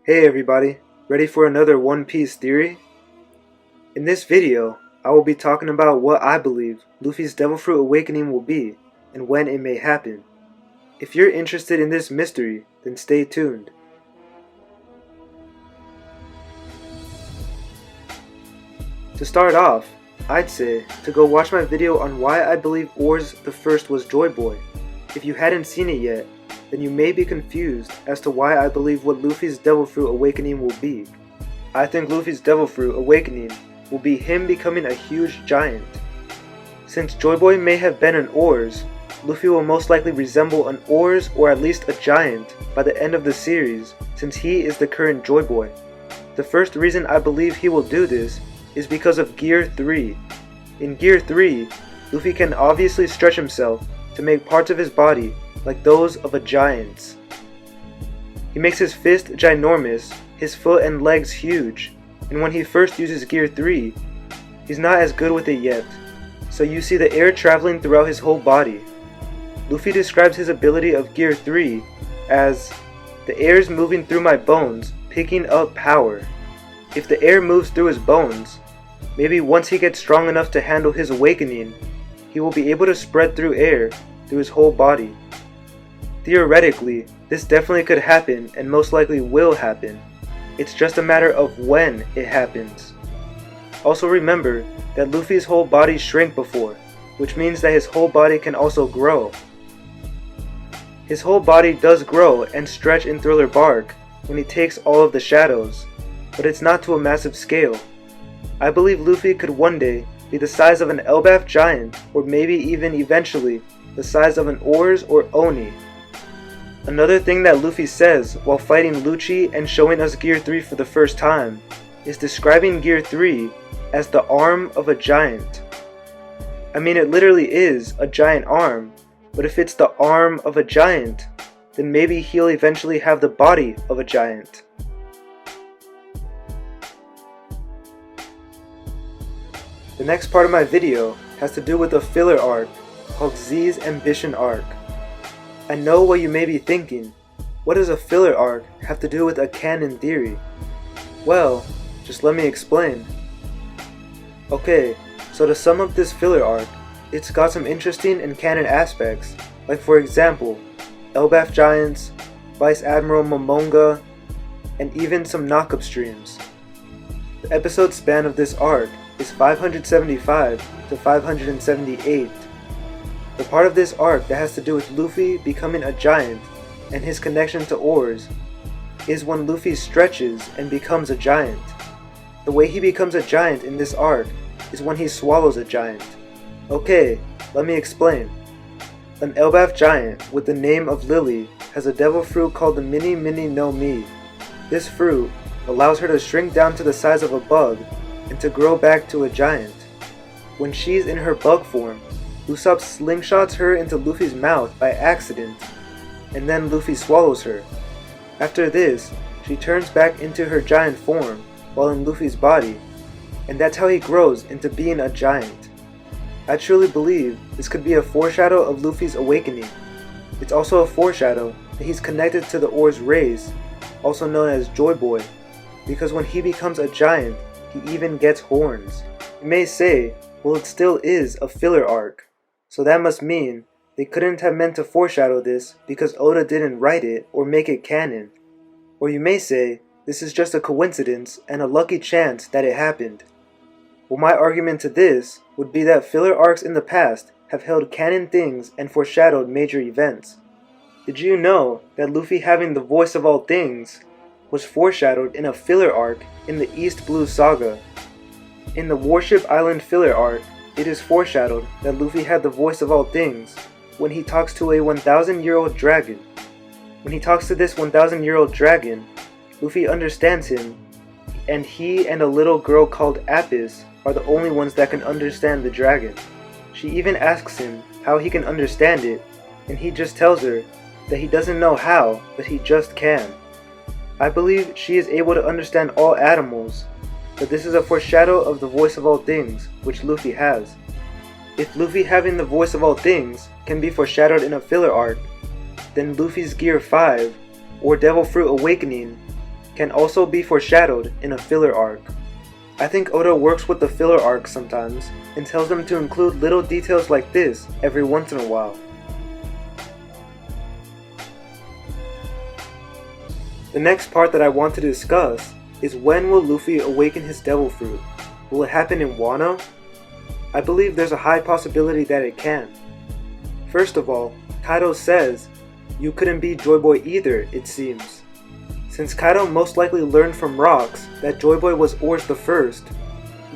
Hey everybody, ready for another One Piece theory? In this video, I will be talking about what I believe Luffy's Devil Fruit Awakening will be, and when it may happen. If you're interested in this mystery, then stay tuned. To start off, I'd say to go watch my video on why I believe Oars the first was Joyboy. If you hadn't seen it yet, then you may be confused as to why I believe what Luffy's Devil Fruit Awakening will be. I think Luffy's Devil Fruit Awakening will be him becoming a huge giant. Since Joyboy may have been an Oars, Luffy will most likely resemble an Oars or at least a giant by the end of the series, since he is the current Joyboy. The first reason I believe he will do this is because of Gear 3. In Gear 3, Luffy can obviously stretch himself to make parts of his body like those of a giant's. He makes his fist ginormous, his foot and legs huge, and when he first uses Gear 3, he's not as good with it yet, so you see the air traveling throughout his whole body. Luffy describes his ability of Gear 3 as, "The air is moving through my bones, picking up power." If the air moves through his bones, maybe once he gets strong enough to handle his awakening, he will be able to spread through air through his whole body. Theoretically, this definitely could happen and most likely will happen. It's just a matter of when it happens. Also remember that Luffy's whole body shrank before, which means that his whole body can also grow. His whole body does grow and stretch in Thriller Bark when he takes all of the shadows, but it's not to a massive scale. I believe Luffy could one day be the size of an Elbaf giant, or maybe even eventually the size of an Oars or Oni. Another thing that Luffy says while fighting Lucci and showing us Gear 3 for the first time is describing Gear 3 as the arm of a giant. I mean, it literally is a giant arm, but if it's the arm of a giant, then maybe he'll eventually have the body of a giant. The next part of my video has to do with a filler arc called Z's Ambition Arc. I know what you may be thinking, what does a filler arc have to do with a canon theory? Well, just let me explain. Okay, so to sum up this filler arc, it's got some interesting and canon aspects, like for example, Elbaf giants, Vice Admiral Momonga, and even some knockup streams. The episode span of this arc is 575 to 578. The part of this arc that has to do with Luffy becoming a giant and his connection to Oars is when Luffy stretches and becomes a giant. The way he becomes a giant in this arc is when he swallows a giant. Okay, let me explain. An Elbaf giant with the name of Lily has a devil fruit called the Mini Mini no Mi. This fruit allows her to shrink down to the size of a bug and to grow back to a giant. When she's in her bug form, Usopp slingshots her into Luffy's mouth by accident, and then Luffy swallows her. After this, she turns back into her giant form while in Luffy's body, and that's how he grows into being a giant. I truly believe this could be a foreshadow of Luffy's awakening. It's also a foreshadow that he's connected to the Oars race, also known as Joyboy, because when he becomes a giant, he even gets horns. You may say, well, it still is a filler arc. So that must mean they couldn't have meant to foreshadow this because Oda didn't write it or make it canon. Or you may say, this is just a coincidence and a lucky chance that it happened. Well, my argument to this would be that filler arcs in the past have held canon things and foreshadowed major events. Did you know that Luffy having the voice of all things was foreshadowed in a filler arc in the East Blue Saga? In the Warship Island filler arc, it is foreshadowed that Luffy had the voice of all things when he talks to a 1,000-year-old dragon. When he talks to this 1,000-year-old dragon, Luffy understands him, and he and a little girl called Apis are the only ones that can understand the dragon. She even asks him how he can understand it, and he just tells her that he doesn't know how, but he just can. I believe she is able to understand all animals, but this is a foreshadow of the voice of all things, which Luffy has. If Luffy having the voice of all things can be foreshadowed in a filler arc, then Luffy's Gear 5, or Devil Fruit Awakening, can also be foreshadowed in a filler arc. I think Oda works with the filler arcs sometimes and tells them to include little details like this every once in a while. The next part that I want to discuss is when will Luffy awaken his devil fruit? Will it happen in Wano? I believe there's a high possibility that it can. First of all, Kaido says, "You couldn't be Joyboy either, it seems." Since Kaido most likely learned from rocks that Joyboy was Oars the first,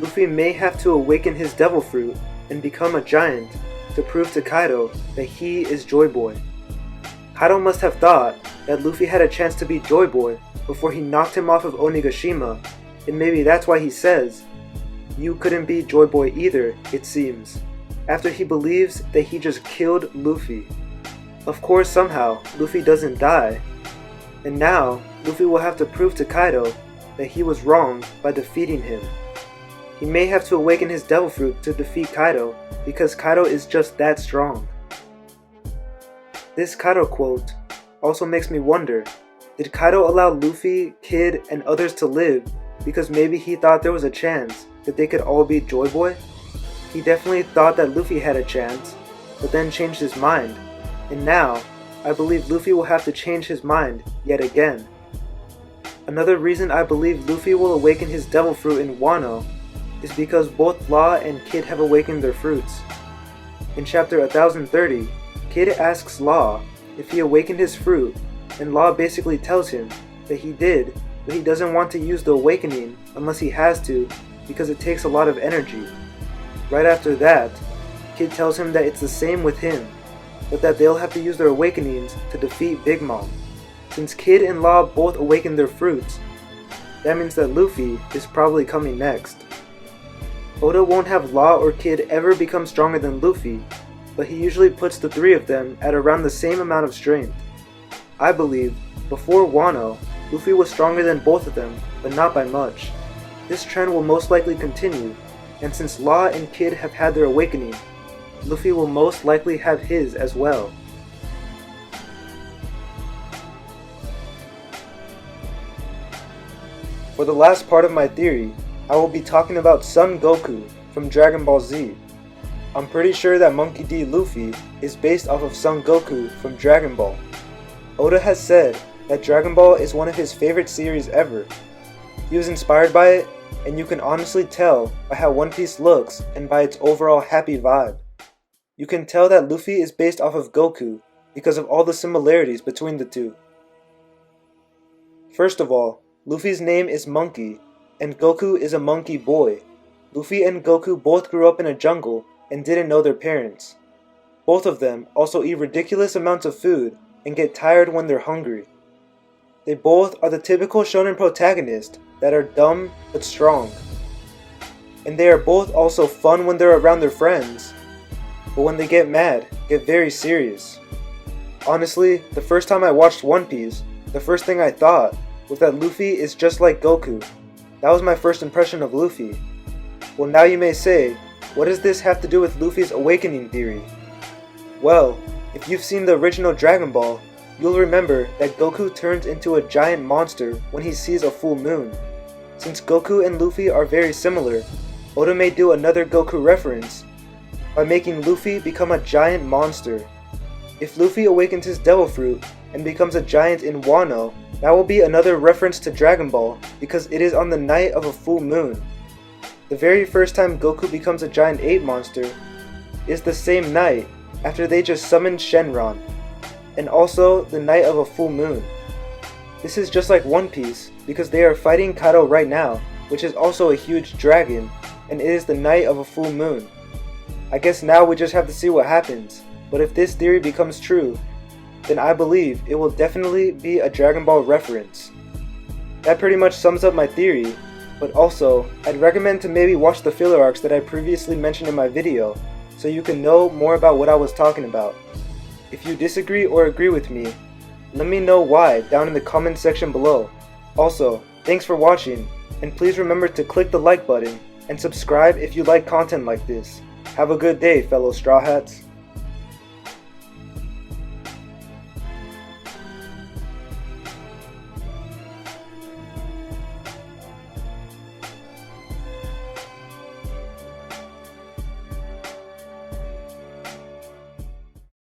Luffy may have to awaken his devil fruit and become a giant to prove to Kaido that he is Joyboy. Kaido must have thought that Luffy had a chance to be Joyboy before he knocked him off of Onigashima, and maybe that's why he says, "You couldn't be Joyboy either, it seems," after he believes that he just killed Luffy. Of course, somehow, Luffy doesn't die, and now Luffy will have to prove to Kaido that he was wrong by defeating him. He may have to awaken his devil fruit to defeat Kaido because Kaido is just that strong. This Kaido quote also makes me wonder, did Kaido allow Luffy, Kid, and others to live because maybe he thought there was a chance that they could all be Joyboy? He definitely thought that Luffy had a chance, but then changed his mind, and now I believe Luffy will have to change his mind yet again. Another reason I believe Luffy will awaken his devil fruit in Wano is because both Law and Kid have awakened their fruits. In chapter 1030, Kid asks Law if he awakened his fruit, and Law basically tells him that he did, but he doesn't want to use the awakening unless he has to because it takes a lot of energy. Right after that, Kid tells him that it's the same with him, but that they'll have to use their awakenings to defeat Big Mom. Since Kid and Law both awakened their fruits, that means that Luffy is probably coming next. Oda won't have Law or Kid ever become stronger than Luffy, but he usually puts the three of them at around the same amount of strength. I believe, before Wano, Luffy was stronger than both of them, but not by much. This trend will most likely continue, and since Law and Kid have had their awakening, Luffy will most likely have his as well. For the last part of my theory, I will be talking about Son Goku from Dragon Ball Z. I'm pretty sure that Monkey D. Luffy is based off of Son Goku from Dragon Ball. Oda has said that Dragon Ball is one of his favorite series ever. He was inspired by it, and you can honestly tell by how One Piece looks and by its overall happy vibe. You can tell that Luffy is based off of Goku because of all the similarities between the two. First of all, Luffy's name is Monkey, and Goku is a monkey boy. Luffy and Goku both grew up in a jungle and didn't know their parents. Both of them also eat ridiculous amounts of food and get tired when they're hungry. They both are the typical shonen protagonists that are dumb but strong. And they are both also fun when they're around their friends, but when they get mad, get very serious. Honestly, the first time I watched One Piece, the first thing I thought was that Luffy is just like Goku. That was my first impression of Luffy. Well, now you may say, what does this have to do with Luffy's awakening theory? Well, if you've seen the original Dragon Ball, you'll remember that Goku turns into a giant monster when he sees a full moon. Since Goku and Luffy are very similar, Oda may do another Goku reference by making Luffy become a giant monster. If Luffy awakens his devil fruit and becomes a giant in Wano, that will be another reference to Dragon Ball because it is on the night of a full moon. The very first time Goku becomes a giant ape monster is the same night after they just summoned Shenron, and also the night of a full moon. This is just like One Piece because they are fighting Kaido right now, which is also a huge dragon, and it is the night of a full moon. I guess now we just have to see what happens, but if this theory becomes true, then I believe it will definitely be a Dragon Ball reference. That pretty much sums up my theory, but also, I'd recommend to maybe watch the filler arcs that I previously mentioned in my video, so you can know more about what I was talking about. If you disagree or agree with me, let me know why down in the comment section below. Also, thanks for watching, and please remember to click the like button, and subscribe if you like content like this. Have a good day, fellow Straw Hats.